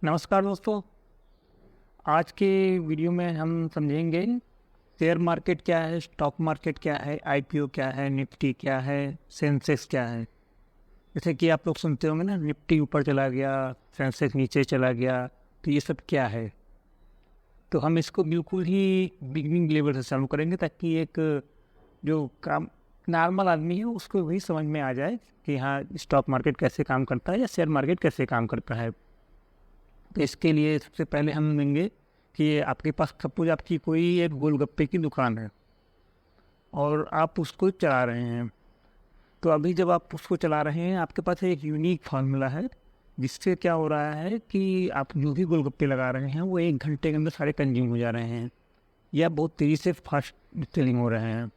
नमस्कार दोस्तों। आज के वीडियो में हम समझेंगे शेयर मार्केट क्या है, स्टॉक मार्केट क्या है, आईपीओ क्या है, निफ्टी क्या है, सेंसेक्स क्या है। जैसे कि आप लोग सुनते होंगे ना, निफ्टी ऊपर चला गया, सेंसेक्स नीचे चला गया, तो ये सब क्या है। तो हम इसको बिल्कुल ही बिगिनिंग लेवल से चालू करेंगे ताकि एक जो काम नॉर्मल आदमी है उसको वही समझ में आ जाए कि हाँ, स्टॉक मार्केट कैसे काम करता है या शेयर मार्केट कैसे काम करता है। तो इसके लिए सबसे पहले हम देंगे कि आपके पास सपोज आपकी कोई एक गोलगप्पे की दुकान है और आप उसको चला रहे हैं। तो अभी जब आप उसको चला रहे हैं, आपके पास एक यूनिक फार्मूला है जिससे क्या हो रहा है कि आप जो भी गोलगप्पे लगा रहे हैं वो 1 घंटे के अंदर सारे कंज्यूम हो जा रहे हैं या बहुत तेज़ी से फास्ट सेलिंग हो रहे हैं।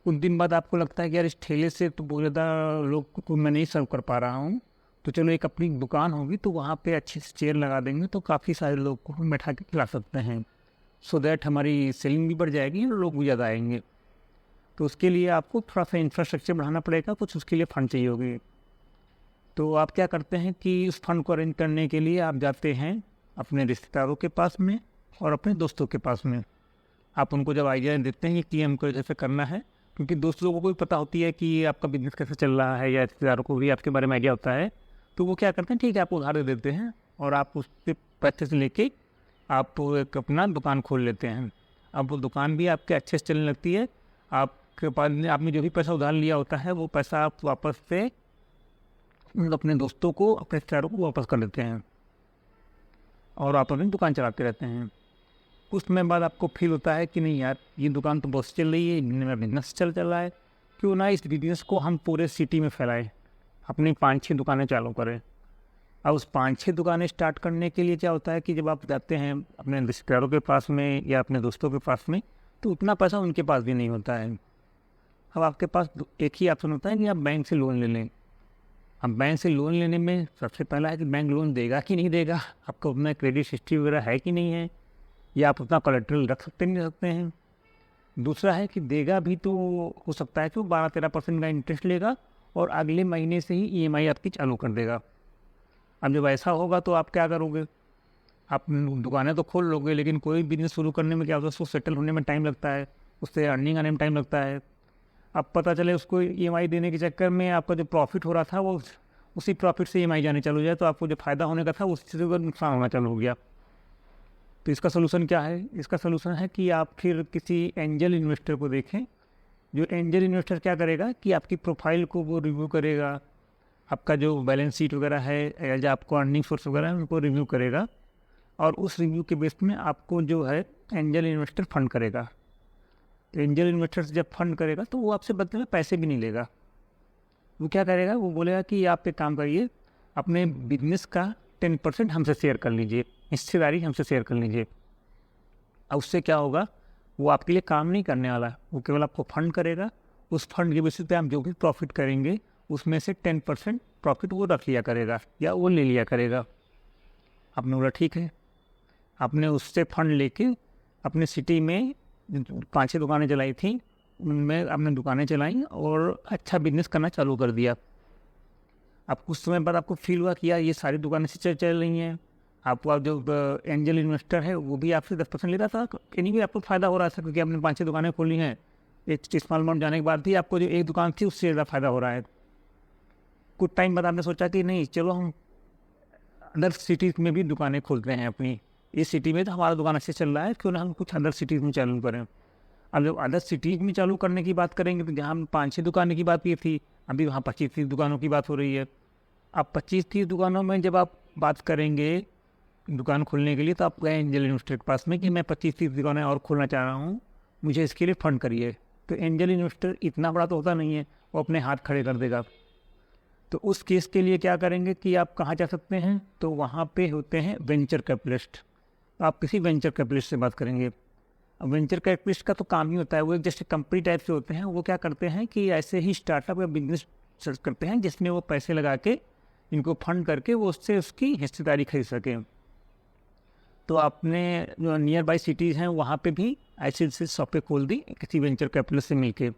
कुछ दिन बाद आपको लगता है कि यार इस ठेले से तो बहुत ज़्यादा लोग को मैं नहीं सर्व कर पा रहा हूँ, तो चलो एक अपनी दुकान होगी तो वहाँ पे अच्छे से चेयर लगा देंगे तो काफ़ी सारे लोग को हम बैठा के खिला सकते हैं, सो दैट हमारी सेलिंग भी बढ़ जाएगी और लोग भी ज़्यादा आएंगे। तो उसके लिए आपको थोड़ा सा इंफ्रास्ट्रक्चर बढ़ाना पड़ेगा, कुछ उसके लिए फ़ंड चाहिए होगी। तो आप क्या करते हैं कि उस फंड को अरेंज करने के लिए आप जाते हैं अपने रिश्तेदारों के पास में और अपने दोस्तों के पास में। आप उनको जब आइडिया देते हैं कि हमको जैसे करना है, क्योंकि दोस्त लोगों को भी पता होती है कि आपका बिजनेस कैसे चल रहा है या रिश्तेदारों को भी आपके बारे में आइडिया होता है, तो वो क्या करते हैं, ठीक है, आपको उधार दे देते हैं और आप उससे पैसे से लेके आप एक अपना दुकान खोल लेते हैं। अब वो दुकान भी आपके अच्छे से चलने लगती है। आपके पास आपने जो भी पैसा उधार लिया होता है वो पैसा आप वापस से अपने दोस्तों को, अपने रिश्तेदारों को वापस कर देते हैं और आप अपनी दुकान चलाते रहते हैं। कुछ समय बाद आपको फील होता है कि नहीं यार, ये दुकान तो बहुत चल रही है, मेरा बिजनेस चल रहा है, क्यों ना इस बिजनेस को हम पूरे सिटी में फैलाएं, अपनी 5-6 दुकानें चालू करें। अब उस 5-6 दुकानें स्टार्ट करने के लिए क्या होता है कि जब आप जाते हैं अपने रिश्तेदारों के पास में या अपने दोस्तों के पास में, तो उतना पैसा उनके पास भी नहीं होता है। अब आपके पास एक ही ऑप्शन होता है कि आप बैंक से लोन ले लें। अब बैंक से लोन लेने में सबसे पहला है कि बैंक लोन देगा कि नहीं देगा, आपको अपना क्रेडिट हिस्ट्री वगैरह है कि नहीं है, या आप अपना कोलेट्रल रख सकते नहीं सकते हैं। दूसरा है कि देगा भी तो हो सकता है कि वो 12-13% का इंटरेस्ट लेगा और अगले महीने से ही ईएमआई आपकी चालू कर देगा। अब जब ऐसा होगा तो आप क्या करोगे, आप दुकानें तो खोल लोगे, लेकिन कोई बिजनेस शुरू करने में क्या होता है, उसको सेटल होने में टाइम लगता है, उससे अर्निंग आने में टाइम लगता है। अब पता चले उसको ईएमआई देने के चक्कर में आपका जो प्रॉफिट हो रहा था वो उसी प्रॉफिट से ईएमआई जाने चालू हो जाए, तो आपको जो फ़ायदा होने का था उससे नुकसान होना चालू हो गया। तो इसका सोल्यूशन क्या है? इसका सोल्यूशन है कि आप फिर किसी एंजल इन्वेस्टर को देखें। जो एंजल इन्वेस्टर क्या करेगा कि आपकी प्रोफाइल को वो रिव्यू करेगा, आपका जो बैलेंस शीट वगैरह है या जो आपको अर्निंग सोर्स वगैरह है उनको रिव्यू करेगा और उस रिव्यू के बेस में आपको जो है एंजल इन्वेस्टर फंड करेगा। तो एंजल इन्वेस्टर जब फंड करेगा तो वो आपसे बदले में पैसे भी नहीं लेगा। वो क्या करेगा, वो बोलेगा कि आप एक काम करिए, अपने बिजनेस का 10% हमसे शेयर कर लीजिए, हिस्सेदारी हमसे शेयर कर लीजिए। अब उससे क्या होगा, वो आपके लिए काम नहीं करने वाला, वो केवल आपको फंड करेगा। उस फंड के बेसिस पे आप जो भी प्रॉफिट करेंगे उसमें से 10% प्रॉफिट वो रख लिया करेगा या वो ले लिया करेगा। आपने बोला ठीक है, आपने उससे फंड लेके अपने सिटी में 5-6 दुकानें चलाई थी, उनमें आपने दुकानें चलाई और अच्छा बिजनेस करना चालू कर दिया। अब कुछ समय बाद आपको फील हुआ कि यार ये सारी दुकानें से चल रही हैं, आपको जो एंजल इन्वेस्टर है वो भी आपसे 10% ले रहा था, यानी भी आपको फ़ायदा हो रहा था क्योंकि आपने 5-6 दुकानें खोली हैं। एक स्मॉल अमाउंट जाने के बाद भी आपको जो एक दुकान थी उससे ज़्यादा फ़ायदा हो रहा है। कुछ टाइम बाद आपने सोचा कि नहीं, चलो हम अदर सिटीज़ में भी दुकानें खोलते हैं अपनी, इस सिटी में तो हमारा दुकान अच्छे चल रहा है, क्यों ना हम कुछ अदर सिटीज़ में चालू करें। अब जब अदर सिटीज़ में चालू करने की बात करेंगे तो जहाँ 5-6 दुकानें की बात की थी, अभी वहाँ 25-30 दुकानों की बात हो रही है। अब 25-30 दुकानों में जब आप बात करेंगे दुकान खोलने के लिए, तो आप गए एंजल इन्वेस्टर के पास में कि मैं 25-30 दुकानें और खोलना चाह रहा हूँ, मुझे इसके लिए फ़ंड करिए। तो एंजल इन्वेस्टर इतना बड़ा तो होता नहीं है, वो अपने हाथ खड़े कर देगा। तो उस केस के लिए क्या करेंगे कि आप कहाँ जा सकते हैं, तो वहाँ पे होते हैं वेंचर कैपिटलिस्ट। आप किसी वेंचर कैपिटलिस्ट से बात करेंगे। अब वेंचर कैपिटलिस्ट का तो काम ही होता है, वो एक जैसे कंपनी टाइप से होते हैं। वो क्या करते हैं कि ऐसे ही स्टार्टअप या बिजनेस सर्च करते हैं जिसमें वो पैसे लगा के इनको फंड करके वो उससे उसकी हिस्सेदारी खरीद सकें। तो आपने जो नियर बाई सिटीज़ हैं वहाँ पे भी ऐसी शॉपें खोल दी किसी वेंचर कैपिटलिस्ट से मिलके।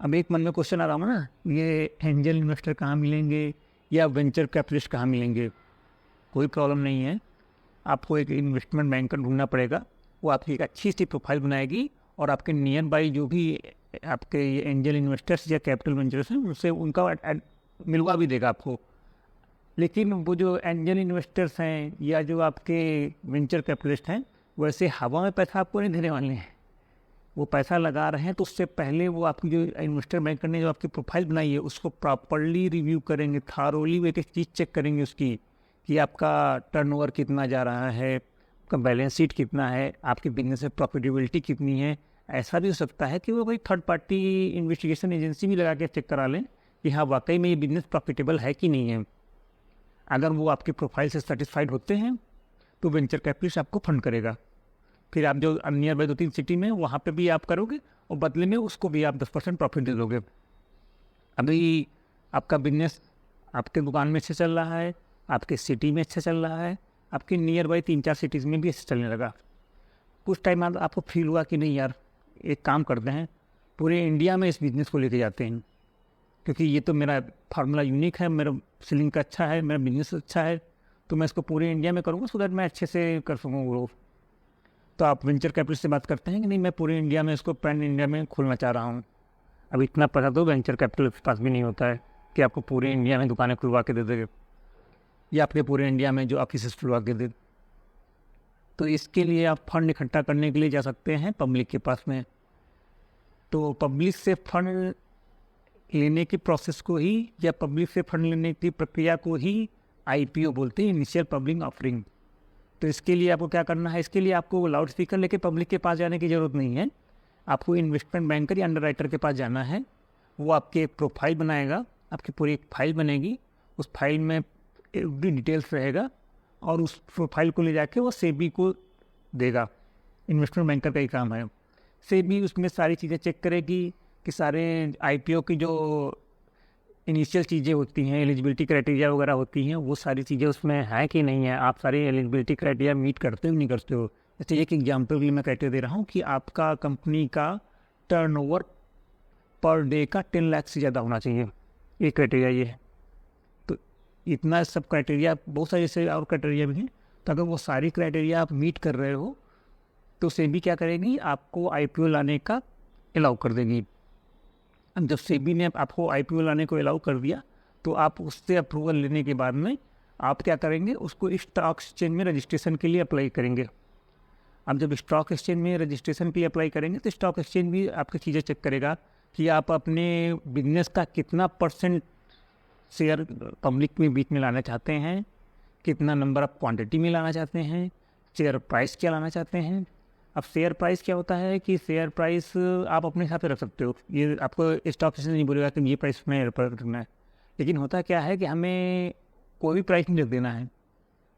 अब एक मन में क्वेश्चन आ रहा है ना, ये एंजल इन्वेस्टर कहाँ मिलेंगे या वेंचर कैपिटलिस्ट कहाँ मिलेंगे। कोई प्रॉब्लम नहीं है। आपको एक इन्वेस्टमेंट बैंकर ढूंढना पड़ेगा, वो आपकी एक अच्छी सी प्रोफाइल बनाएगी और आपके नियर बाई जो भी आपके एंजल इन्वेस्टर्स या कैपिटल वेंचर्स हैं उनसे उनका मिलवा भी देगा आपको। लेकिन वो जो एंजल इन्वेस्टर्स हैं या जो आपके वेंचर कैपिटलिस्ट हैं वैसे हवा में पैसा आपको नहीं देने वाले हैं। वो पैसा लगा रहे हैं तो उससे पहले वो आपकी जो इन्वेस्टर बैंकर ने जो आपकी प्रोफाइल बनाई है उसको प्रॉपर्ली रिव्यू करेंगे, थारोली एक एक चीज़ चेक करेंगे उसकी कि आपका टर्नओवर कितना जा रहा है, आपका बैलेंस शीट कितना है, आपकी बिजनेस में प्रॉफिटेबिलिटी कितनी है। ऐसा भी हो सकता है कि वो कोई थर्ड पार्टी इन्वेस्टिगेशन एजेंसी भी लगा के चेक करा लें कि हाँ वाकई में ये बिजनेस प्रॉफिटेबल है कि नहीं है। अगर वो आपकी प्रोफाइल से सेटिस्फाइड होते हैं तो वेंचर कैपिटलिस्ट आपको फंड करेगा। फिर आप जो नियर बाई 2-3 सिटी में वहाँ पे भी आप करोगे और बदले में उसको भी आप 10% प्रॉफिट दे दोगे। अभी आपका बिजनेस आपके दुकान में अच्छा चल रहा है, आपके सिटी में अच्छा चल रहा है, आपके नियर बाई 3-4 सिटीज़ में भी अच्छा चलने लगा। कुछ टाइम बाद आपको फील हुआ कि नहीं यार एक काम करते हैं, पूरे इंडिया में इस बिज़नेस को लेके जाते हैं, क्योंकि ये तो मेरा फार्मूला यूनिक है, मेरा सेलिंग का अच्छा है, मेरा बिजनेस अच्छा है, तो मैं इसको पूरे इंडिया में करूँगा सो दैट मैं अच्छे से कर सकूँ ग्रो। तो आप वेंचर कैपिटल से बात करते हैं कि नहीं मैं पूरे इंडिया में इसको पैन इंडिया में खोलना चाह रहा हूँ। अब इतना पता तो वेंचर कैपिटल के पास भी नहीं होता है कि आपको पूरे इंडिया में दुकानें खुलवा के दे देंगे या आपके पूरे इंडिया में जो ऑफिस खुलवा के दे। तो इसके लिए आप फंड इकट्ठा करने के लिए जा सकते हैं पब्लिक के पास में। तो पब्लिक से फंड लेने की प्रोसेस को ही या पब्लिक से फंड लेने की प्रक्रिया को ही IPO बोलते हैं, इनिशियल पब्लिक ऑफरिंग। तो इसके लिए आपको क्या करना है, इसके लिए आपको लाउड स्पीकर लेके पब्लिक के पास जाने की ज़रूरत नहीं है। आपको इन्वेस्टमेंट बैंकर या अंडरराइटर के पास जाना है, वो आपके एक प्रोफाइल बनाएगा, आपकी पूरी एक फाइल बनेगी, उस फाइल में एवरी डिटेल्स रहेगा और उस प्रोफाइल को ले जाके वो सेबी को देगा। इन्वेस्टमेंट बैंकर का ही काम है। सेबी उसमें सारी चीज़ें चेक करेगी कि सारे IPO की जो इनिशियल चीज़ें होती हैं, एलिजिबिलिटी क्राइटेरिया वगैरह होती हैं, वो सारी चीज़ें उसमें हैं कि नहीं है, आप सारी एलिजिबिलिटी क्राइटेरिया मीट करते हो नहीं करते हो। जैसे एक एग्जाम्पल के लिए मैं क्राइटेरिया दे रहा हूँ कि आपका कंपनी का टर्नओवर पर डे का 10 लाख से ज़्यादा होना चाहिए, ये क्राइटेरिया ये है। तो इतना सब क्राइटेरिया, बहुत सारे ऐसे और क्राइटेरिया भी हैं। तो अगर वो सारी क्राइटेरिया आप मीट कर रहे हो तो सेबी क्या करेगी, आपको IPO लाने का अलाउ कर देगी। जब सेबी ने आपको IPO लाने को अलाउ कर दिया तो आप उससे अप्रूवल लेने के बाद में आप क्या करेंगे, उसको स्टॉक एक्सचेंज में रजिस्ट्रेशन के लिए अप्लाई करेंगे। अब जब स्टॉक एक्सचेंज में रजिस्ट्रेशन के लिए अप्लाई करेंगे तो स्टॉक एक्सचेंज भी आपकी चीज़ें चेक करेगा कि आप अपने बिजनेस का कितना % शेयर पब्लिक में बीच में लाना चाहते हैं, कितना नंबर ऑफ क्वांटिटी में लाना चाहते हैं, शेयर प्राइस क्या लाना चाहते हैं। अब शेयर प्राइस क्या होता है कि शेयर प्राइस आप अपने हिसाब से रख सकते हो, ये आपको स्टॉक एक्सचेंज नहीं बोलेगा कि ये प्राइस में रखना है। लेकिन होता क्या है कि हमें कोई भी प्राइस नहीं रख देना है,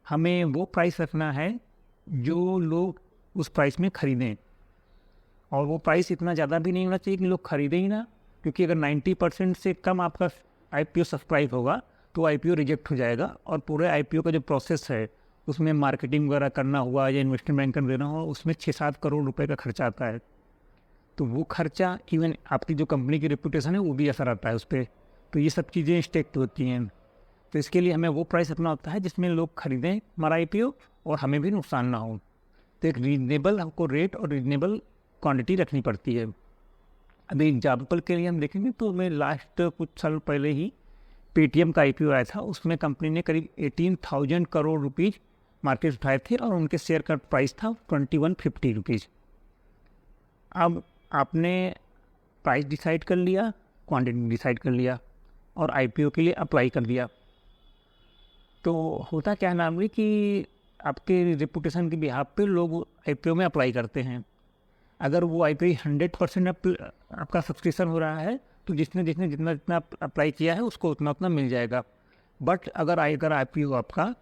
हमें वो प्राइस रखना है जो लोग उस प्राइस में ख़रीदें। और वो प्राइस इतना ज़्यादा भी नहीं होना चाहिए कि लोग ख़रीदें ही ना, क्योंकि अगर 90% से कम आपका IPO सब्सक्राइब होगा तो IPO रिजेक्ट हो जाएगा और पूरे IPO का जो प्रोसेस है उसमें मार्केटिंग वगैरह करना हुआ या इन्वेस्टमेंट बैंकर देना हुआ, उसमें 6-7 करोड़ रुपए का खर्चा आता है। तो वो खर्चा इवन आपकी जो कंपनी की रेपुटेशन है वो भी असर आता है उस पर। तो ये सब चीज़ें स्टेक होती हैं। तो इसके लिए हमें वो प्राइस रखना होता है जिसमें लोग खरीदें हमारा IPO और हमें भी नुकसान ना हो। तो एक रीजनेबल हमको रेट और रीजनेबल क्वांटिटी रखनी पड़ती है। अभी एग्जाम्पल के लिए हम देखेंगे तो मैं लास्ट कुछ साल पहले ही पेटीएम का IPO आया था, उसमें कंपनी ने करीब 18,000 करोड़ रुपीज़ मार्केट उठाए थे और उनके शेयर का प्राइस था 2150 रुपीज़। अब आपने प्राइस डिसाइड कर लिया, क्वांटिटी डिसाइड कर लिया और IPO के लिए अप्लाई कर दिया। तो होता क्या है नाम कि आपके रेपुटेशन के बिहाफ पे लोग IPO में अप्लाई करते हैं। अगर वो IPO 100% आपका सब्सक्रिप्शन हो रहा है तो जितने जितना अप्लाई किया है उसको उतना मिल जाएगा। बट अगर IPO आपका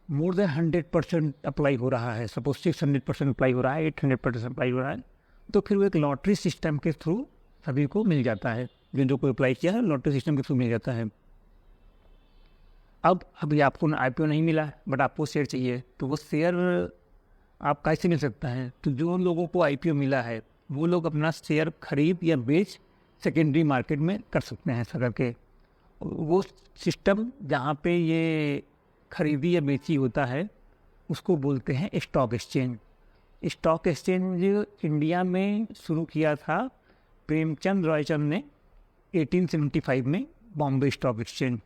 मोर देन 100% अप्लाई हो रहा है, सपोज 600% अप्लाई हो रहा है, 800% अप्लाई हो रहा है, तो फिर वो एक लॉटरी सिस्टम के थ्रू सभी को मिल जाता है। जो कोई अप्लाई किया है लॉटरी सिस्टम के थ्रू मिल जाता है। अब अभी आपको IPO नहीं मिला बट आपको शेयर चाहिए, तो वो शेयर आप कैसे मिल सकता है। तो जो लोगों को IPO मिला है वो लोग अपना शेयर खरीद या बेच सेकेंडरी मार्केट में कर सकते हैं ऐसा करके। वो सिस्टम जहाँ पे ये खरीदी या बेची होता है उसको बोलते हैं stock exchange. Stock exchange India में शुरू किया था प्रेमचंद रॉयचंद ने 1875 में, बॉम्बे स्टॉक एक्सचेंज।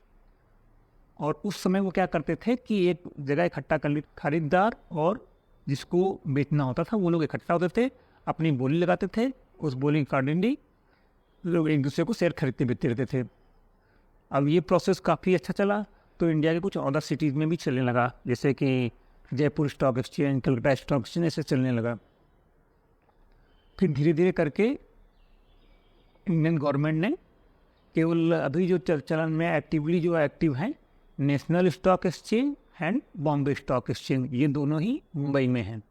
और उस समय वो क्या करते थे कि एक जगह इकट्ठा कर खरीदार और जिसको बेचना होता था वो लोग इकट्ठा होते थे, अपनी बोली लगाते थे, उस बोली के अकॉर्डिंगली लोग एक दूसरे को शेयर खरीदते बेचते रहते थे। अब ये प्रोसेस काफ़ी अच्छा चला तो इंडिया के कुछ अदर सिटीज़ में भी चलने लगा, जैसे कि Jaipur stock exchange, Calcutta stock exchange, ऐसे चलने लगा। फिर धीरे धीरे करके इंडियन गवर्नमेंट ने केवल अभी जो चलन में एक्टिवली जो एक्टिव हैं national stock exchange and Bombay stock exchange, ये दोनों ही मुंबई में हैं।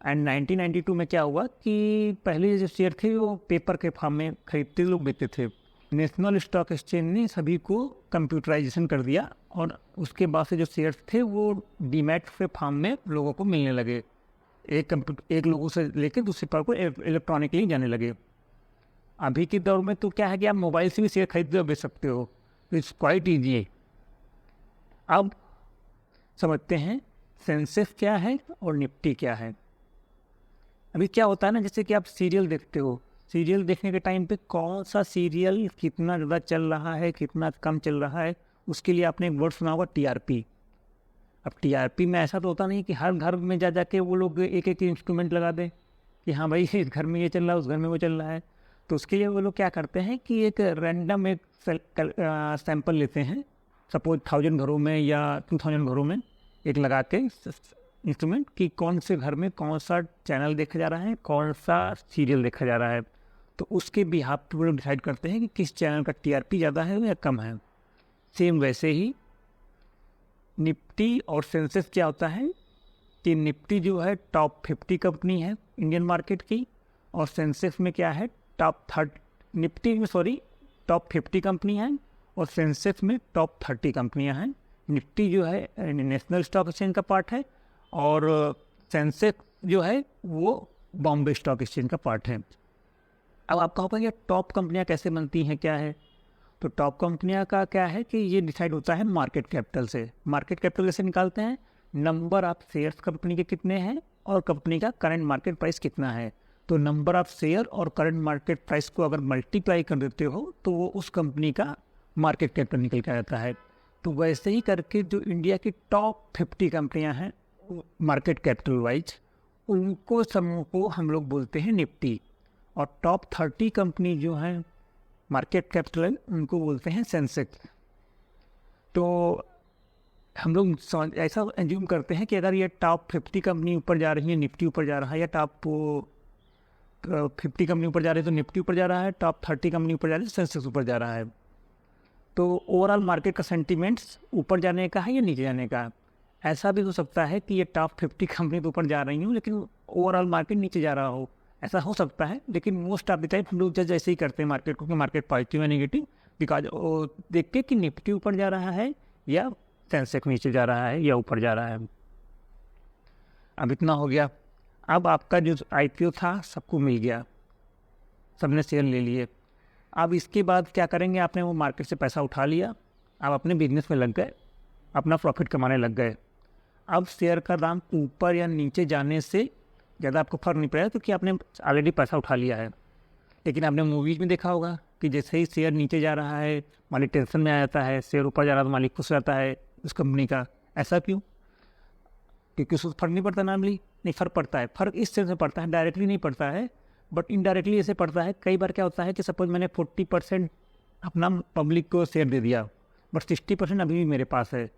एंड 1992 में क्या हुआ कि पहले जो शेयर थे वो पेपर के फॉर्म में खरीदते लोग बेचते थे। नेशनल स्टॉक एक्सचेंज ने सभी को कंप्यूटराइजेशन कर दिया और उसके बाद से जो शेयर्स थे वो डीमैट के फॉर्म में लोगों को मिलने लगे। एक लोगों से लेकर दूसरे पर को इलेक्ट्रॉनिकली जाने लगे। अभी के दौर में तो क्या है कि आप मोबाइल से भी शेयर खरीद और बेच सकते हो, इट्स क्वाइट ईजी। अब समझते हैं सेंसेक्स क्या है और निफ्टी क्या है। अभी क्या होता है ना, जैसे कि आप सीरियल देखते हो, सीरियल देखने के टाइम पे कौन सा सीरियल कितना ज़्यादा चल रहा है कितना कम चल रहा है, उसके लिए आपने एक वर्ड सुना होगा टीआरपी। अब टीआरपी में ऐसा तो होता नहीं कि हर घर में जा जाके वो लोग एक एक इंस्ट्रूमेंट लगा दें कि हाँ भाई इस घर में ये चल रहा है उस घर में वो चल रहा है। तो उसके लिए वो लोग क्या करते हैं कि एक रैंडम एक सैंपल लेते हैं, सपोज 1000 घरों में या 2000 घरों में एक लगा के इंस्ट्रूमेंट कि कौन से घर में कौन सा चैनल देखा जा रहा है, कौन सा सीरियल देखा जा रहा है। तो उसके बिहाफ पे वो लोग डिसाइड करते हैं कि किस चैनल का टीआरपी ज़्यादा है या कम है। सेम वैसे ही निफ्टी और सेंसेक्स क्या होता है कि निफ्टी जो है टॉप 50 कंपनी है इंडियन मार्केट की, और सेंसेक्स में क्या है टॉप 50 कंपनी हैं और सेंसेक्स में टॉप 30 कंपनियां हैं। निफ्टी जो है नेशनल स्टॉक एक्सचेंज का पार्ट है और सेंसेक्स जो है वो बॉम्बे स्टॉक एक्सचेंज का पार्ट है। अब आप कहोगे कि टॉप कंपनियां कैसे बनती हैं, क्या है? तो टॉप कंपनियां का क्या है कि ये डिसाइड होता है मार्केट कैपिटल से। मार्केट कैपिटल कैसे निकालते हैं? नंबर ऑफ शेयर्स कंपनी के कितने हैं और कंपनी का करंट मार्केट प्राइस कितना है। तो नंबर ऑफ शेयर और करंट मार्केट प्राइस को अगर मल्टीप्लाई कर देते हो तो वो उस कंपनी का मार्केट कैपिटल निकल के आता है। तो वैसे ही करके जो इंडिया की टॉप 50 कंपनियां हैं मार्केट कैपिटल वाइज, उनको समूह को हम लोग बोलते हैं निफ्टी, और टॉप 30 कंपनी जो हैं मार्केट कैपिटल उनको बोलते हैं सेंसेक्स। तो हम लोग ऐसा एज्यूम करते हैं कि अगर ये टॉप 50 कंपनी ऊपर जा रही है निफ्टी ऊपर जा रहा है, या टॉप 50 कंपनी ऊपर जा रही है तो निफ्टी ऊपर जा रहा है, टॉप 30 कंपनी ऊपर जा रही है सेंसेक्स ऊपर जा रहा है। तो ओवरऑल मार्केट का सेंटीमेंट्स ऊपर जाने का है या नीचे जाने का। ऐसा भी हो सकता है कि ये टॉप 50 कंपनी तो ऊपर जा रही हूँ लेकिन ओवरऑल मार्केट नीचे जा रहा हो, ऐसा हो सकता है। लेकिन मोस्ट ऑफ द टाइम हम लोग जज ऐसे ही करते हैं मार्केट को कि मार्केट पॉजिटिव है नेगेटिव, बिकॉज वो देख के कि निफ्टी ऊपर जा रहा है या सेंसेक्स नीचे जा रहा है या ऊपर जा रहा है। अब इतना हो गया। अब आपका जो आईपीओ था सबको मिल गया, सबने शेयर ले लिए। अब इसके बाद क्या करेंगे? आपने वो मार्केट से पैसा उठा लिया, आप अपने बिजनेस में लग गए, अपना प्रॉफिट कमाने लग गए। अब शेयर का दाम ऊपर या नीचे जाने से ज़्यादा आपको फर्क नहीं पड़ेगा क्योंकि आपने ऑलरेडी पैसा उठा लिया है। लेकिन आपने मूवीज़ में देखा होगा कि जैसे ही शेयर नीचे जा रहा है मालिक टेंशन में आ जाता है, शेयर ऊपर जा रहा है तो मालिक खुश रहता है उस कंपनी का। ऐसा क्यों? क्योंकि उसको फर्क नहीं पड़ता नॉर्मली, नहीं फर्क पड़ता है। फर्क इस तरह से पड़ता है, डायरेक्टली नहीं पड़ता है बट इनडायरेक्टली ऐसे पड़ता है। कई बार क्या होता है कि सपोज मैंने 40% अपना पब्लिक को शेयर दे दिया बट 60% अभी भी मेरे पास है।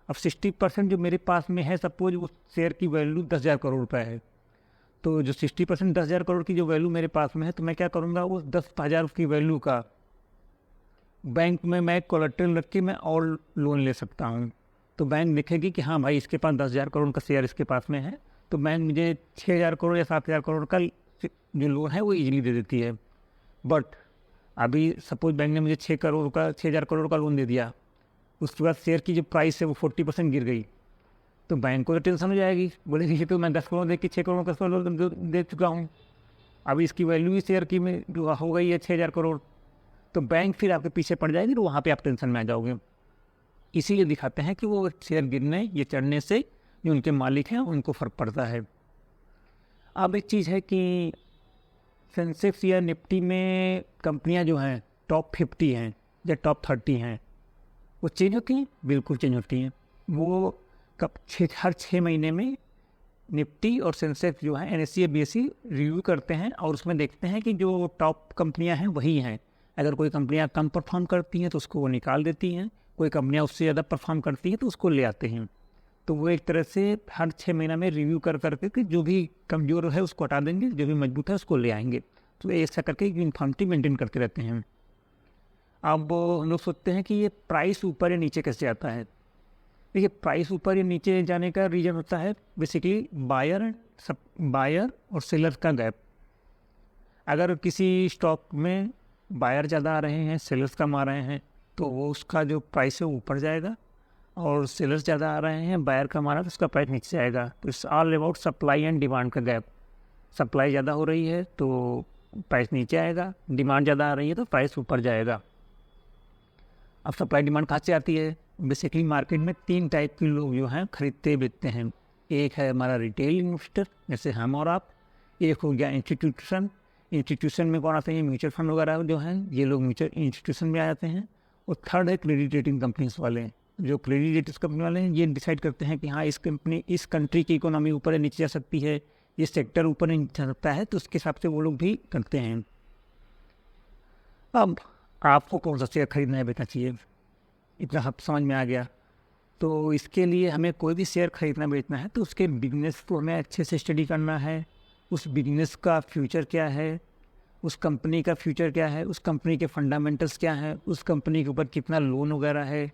अब 60% जो मेरे पास में है, सपोज उस शेयर की वैल्यू 10,000 करोड़ रुपये है, तो जो 60% 10,000 करोड़ की जो वैल्यू मेरे पास में है, तो मैं क्या करूँगा उस 10,000 की वैल्यू का बैंक में मैं कोलेटरल रख के मैं और लोन ले सकता हूँ। तो बैंक देखेगी कि हाँ भाई इसके पास 10,000 करोड़ का शेयर इसके पास में है, तो बैंक मुझे 6,000 करोड़ या 7,000 करोड़ का जो लोन है वो इजीली दे देती है। बट अभी सपोज बैंक ने मुझे 6,000 करोड़ का लोन दे दिया, उसके बाद शेयर की जो प्राइस है वो 40% गिर गई, तो बैंक को तो टेंशन हो जाएगी, बोलेगी ये तो मैं 10 करोड़ दे के 6 करोड़ का लोन दे चुका हूँ, अभी इसकी वैल्यू ही शेयर की में जो हो गई है 6,000 करोड़। तो बैंक फिर आपके पीछे पड़ जाएगी, तो वहाँ पे आप टेंशन में आ जाओगे। इसीलिए दिखाते हैं कि वो शेयर गिरने या चढ़ने से जो उनके मालिक हैं उनको फ़र्क पड़ता है। अब एक चीज़ है कि सेंसेक्स या निफ्टी में कंपनियां जो हैं टॉप 50 हैं या टॉप 30 हैं, वो चेंज होती हैं, बिल्कुल चेंज होती हैं। वो हर 6 महीने में निफ्टी और सेंसेक्स जो है NSE या BSE रिव्यू करते हैं और उसमें देखते हैं कि जो टॉप कंपनियां हैं वही हैं। अगर कोई कंपनियां कम परफॉर्म करती हैं तो उसको वो निकाल देती हैं, कोई कंपनियां उससे ज़्यादा परफॉर्म करती हैं तो उसको ले आते हैं। तो वो एक तरह से हर 6 महीना में रिव्यू कर करके कि जो भी कमज़ोर है उसको हटा देंगे, जो भी मजबूत है उसको ले आएंगे। तो ऐसा करके यूनिफॉर्मिटी मेंटेन करते रहते हैं। अब हम लोग सोचते हैं कि ये प्राइस ऊपर या नीचे कैसे आता है। देखिए, प्राइस ऊपर या नीचे जाने का रीज़न होता है बेसिकली बायर और सेलर का गैप। अगर किसी स्टॉक में बायर ज़्यादा आ रहे हैं, सेलर्स कम आ रहे हैं, तो वो उसका जो प्राइस है ऊपर जाएगा, और सेलर्स ज़्यादा आ रहे हैं, बायर कम आ रहा है तो उसका प्राइस नीचे जाएगा। तो it's all about supply and demand का गैप। सप्लाई ज़्यादा हो रही है तो प्राइस नीचे आएगा, डिमांड ज़्यादा आ रही है तो प्राइस ऊपर जाएगा। अब सप्लाई डिमांड कहाँ से आती है? बेसिकली मार्केट में 3 टाइप के लोग जो हैं खरीदते बेचते हैं। एक है हमारा रिटेल इन्वेस्टर, जैसे हम और आप। एक हो गया इंस्टीट्यूशन में कौन आते हैं? म्यूचुअल फंड वगैरह जो हैं, ये लोग म्यूचुअल इंस्टीट्यूशन में आ जाते हैं। और थर्ड है क्रेडिट रेटिंग कंपनीज वाले। जो क्रेडिट रेटिंग कंपनी वाले हैं ये डिसाइड करते हैं कि हाँ, इस कंट्री की इकोनॉमी ऊपर या नीचे जा सकती है, ये सेक्टर ऊपर या नीचे जा सकता है, तो उसके हिसाब से वो लोग भी करते हैं। अब आपको कौन सा शेयर खरीदना है, बेचना चाहिए, इतना सब समझ में आ गया। तो इसके लिए हमें कोई भी शेयर खरीदना बेचना है तो उसके बिजनेस को हमें अच्छे से स्टडी करना है। उस बिजनेस का फ्यूचर क्या है, उस कंपनी का फ्यूचर क्या है, उस कंपनी के फंडामेंटल्स क्या है, उस कंपनी के ऊपर कितना लोन वगैरह है,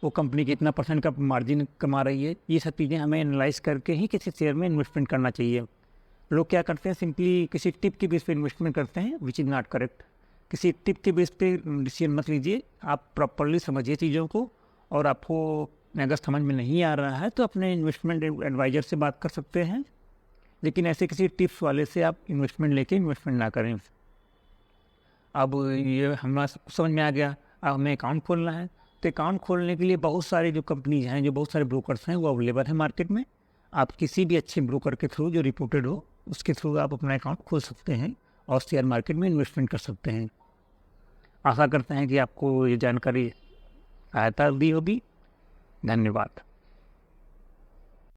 वो कंपनी कितना % का मार्जिन कमा रही है, ये सब चीज़ें हमें एनालाइज करके ही किसी शेयर में इन्वेस्टमेंट करना चाहिए। लोग क्या करते हैं, सिंपली किसी टिप के बेस पे इन्वेस्टमेंट करते हैं, विच इज़ नॉट करेक्ट। किसी टिप के बेस पे डिसीजन मत लीजिए, आप प्रॉपर्ली समझिए चीज़ों को। और आपको अगर समझ में नहीं आ रहा है तो अपने इन्वेस्टमेंट एडवाइज़र से बात कर सकते हैं, लेकिन ऐसे किसी टिप्स वाले से आप इन्वेस्टमेंट लेके इन्वेस्टमेंट ना करें। अब ये हमारा समझ में आ गया। अब हमें अकाउंट खोलना है, तो अकाउंट खोलने के लिए बहुत सारी जो कंपनीज हैं, जो बहुत सारे ब्रोकर्स हैं, वो अवेलेबल है मार्केट में। आप किसी भी अच्छे ब्रोकर के थ्रू जो रिपोर्टेड हो उसके थ्रू आप अपना अकाउंट खोल सकते हैं और शेयर मार्केट में इन्वेस्टमेंट कर सकते हैं। आशा करते हैं कि आपको ये जानकारी सहायता दी होगी। धन्यवाद।